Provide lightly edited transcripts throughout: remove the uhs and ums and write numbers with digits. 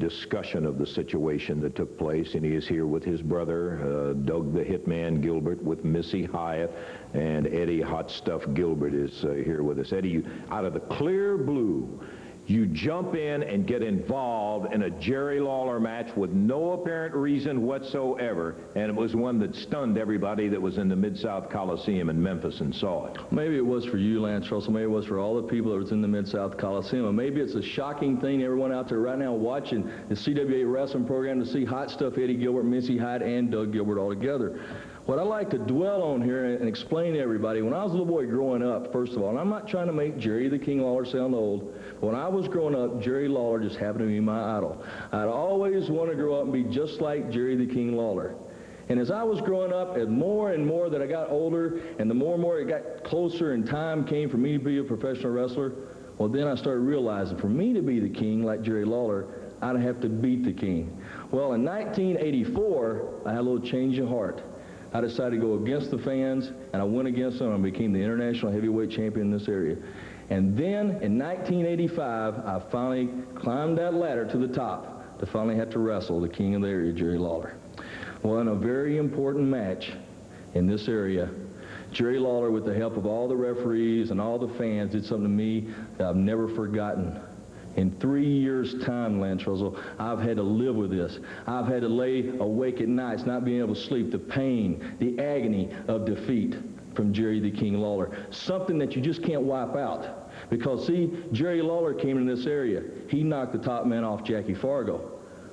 discussion of the situation that took place, and he is here with his brother, Doug the Hitman Gilbert, with Missy Hyatt, and Eddie Hot Stuff Gilbert is here with us. Eddie, you, out of the clear blue, you jump in and get involved in a Jerry Lawler match with no apparent reason whatsoever, and it was one that stunned everybody that was in the Mid-South Coliseum in Memphis and saw it. Maybe it was for you, Lance Russell. Maybe it was for all the people that was in the Mid-South Coliseum. And maybe it's a shocking thing to everyone out there right now watching the CWA wrestling program to see Hot Stuff Eddie Gilbert, Missy Hyatt, and Doug Gilbert all together. What I like to dwell on here and explain to everybody, when I was a little boy growing up, first of all, and I'm not trying to make Jerry the King Lawler sound old, but when I was growing up, Jerry Lawler just happened to be my idol. I'd always want to grow up and be just like Jerry the King Lawler. And as I was growing up, and more that I got older, and the more and more it got closer and time came for me to be a professional wrestler, well, then I started realizing for me to be the king like Jerry Lawler, I'd have to beat the king. Well, in 1984, I had a little change of heart. I decided to go against the fans, and I went against them and became the international heavyweight champion in this area. And then, in 1985, I finally climbed that ladder to the top to finally have to wrestle the king of the area, Jerry Lawler. Well, in a very important match in this area, Jerry Lawler, with the help of all the referees and all the fans, did something to me that I've never forgotten. In 3 years' time, Lance Russell, I've had to live with this. I've had to lay awake at nights, not being able to sleep, the pain, the agony of defeat from Jerry the King Lawler. Something that you just can't wipe out. Because, see, Jerry Lawler came in this area. He knocked the top man off Jackie Fargo.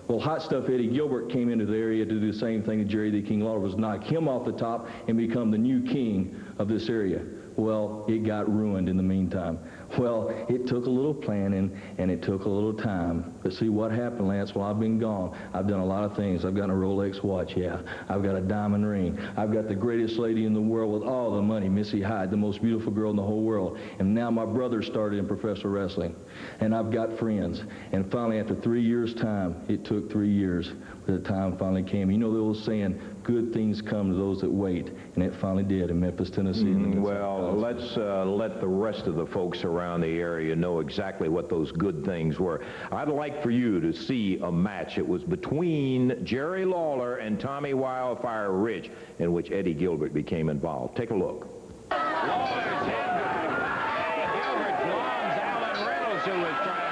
Well, Hot Stuff Eddie Gilbert came into the area to do the same thing that Jerry the King Lawler was, knock him off the top and become the new king of this area. Well, it got ruined in the meantime. Well, it took a little planning, and it took a little time. But see what happened, Lance, while I've been gone, I've done a lot of things. I've got a Rolex watch, yeah. I've got a diamond ring. I've got the greatest lady in the world with all the money, Missy Hyatt, the most beautiful girl in the whole world. And now my brother started in professional wrestling. And I've got friends. And finally, after 3 years' time, it took 3 years, but the time finally came. You know the old saying, good things come to those that wait. And it finally did in Memphis, Tennessee. Well, let's let the rest of the folks around the area know exactly what those good things were. I'd like for you to see a match. It was between Jerry Lawler and Tommy Wildfire Rich, in which Eddie Gilbert became involved. Take a look. Lawler's head back. Gilbert bombs Alan Reynolds, who was trying to...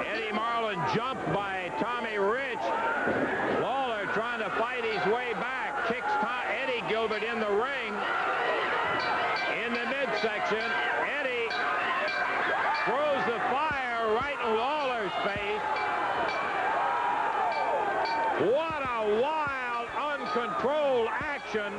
Eddie Marlin jumped by Tommy Rich. Lawler trying to fight his way back. Kicks Eddie Gilbert in the ring. In the midsection, Eddie throws the fire right in Lawler's face. What a wild, uncontrolled action.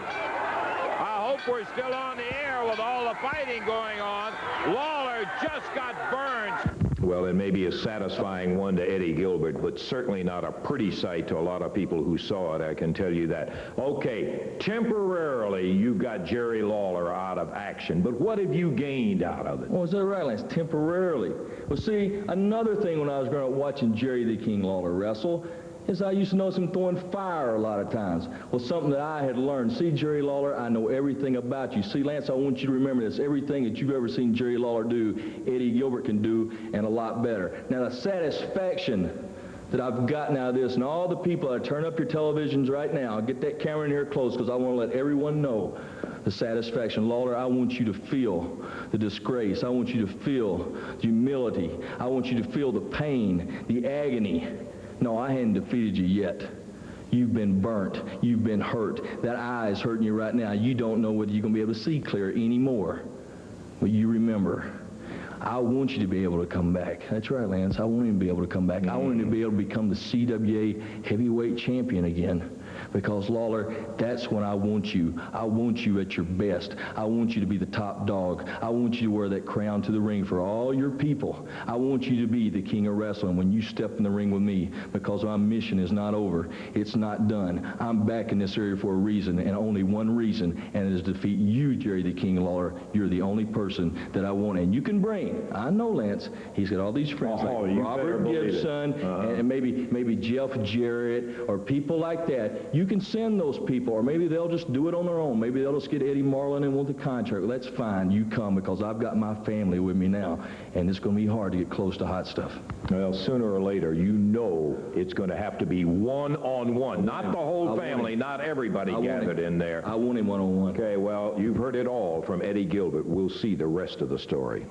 I hope we're still on the air with all the fighting going on. Lawler just got burned. Well, it may be a satisfying one to Eddie Gilbert, but certainly not a pretty sight to a lot of people who saw it, I can tell you that. Okay, temporarily you got Jerry Lawler out of action, but what have you gained out of it? Well, is that right, Lance? Temporarily. Well, see, another thing when I was growing up watching Jerry the King Lawler wrestle is I used to notice him throwing fire a lot of times. Well, something that I had learned. See, Jerry Lawler, I know everything about you. See, Lance, I want you to remember this. Everything that you've ever seen Jerry Lawler do, Eddie Gilbert can do, and a lot better. Now, the satisfaction that I've gotten out of this, and all the people that turn up your televisions right now, get that camera in here close, because I want to let everyone know the satisfaction. Lawler, I want you to feel the disgrace. I want you to feel the humility. I want you to feel the pain, the agony. No, I hadn't defeated you yet. You've been burnt. You've been hurt. That eye is hurting you right now. You don't know whether you're going to be able to see clear anymore. But you remember, I want you to be able to come back. That's right, Lance. I want him to be able to come back. I want him to be able to become the CWA heavyweight champion again. Because, Lawler, that's when I want you. I want you at your best. I want you to be the top dog. I want you to wear that crown to the ring for all your people. I want you to be the king of wrestling when you step in the ring with me, because my mission is not over. It's not done. I'm back in this area for a reason, and only one reason, and it is to defeat you, Jerry the King Lawler. You're the only person that I want. And you can bring, I know, Lance, he's got all these friends like Robert Gibson and maybe Jeff Jarrett or people like that. you can send those people, or maybe they'll just do it on their own. Maybe they'll just get Eddie Marlin and want the contract. Well, that's fine. You come, because I've got my family with me now, and it's going to be hard to get close to hot stuff. Well, sooner or later, you know it's going to have to be one-on-one, not the whole family, not everybody gathered in there. I want him one-on-one. Okay, well, you've heard it all from Eddie Gilbert. We'll see the rest of the story.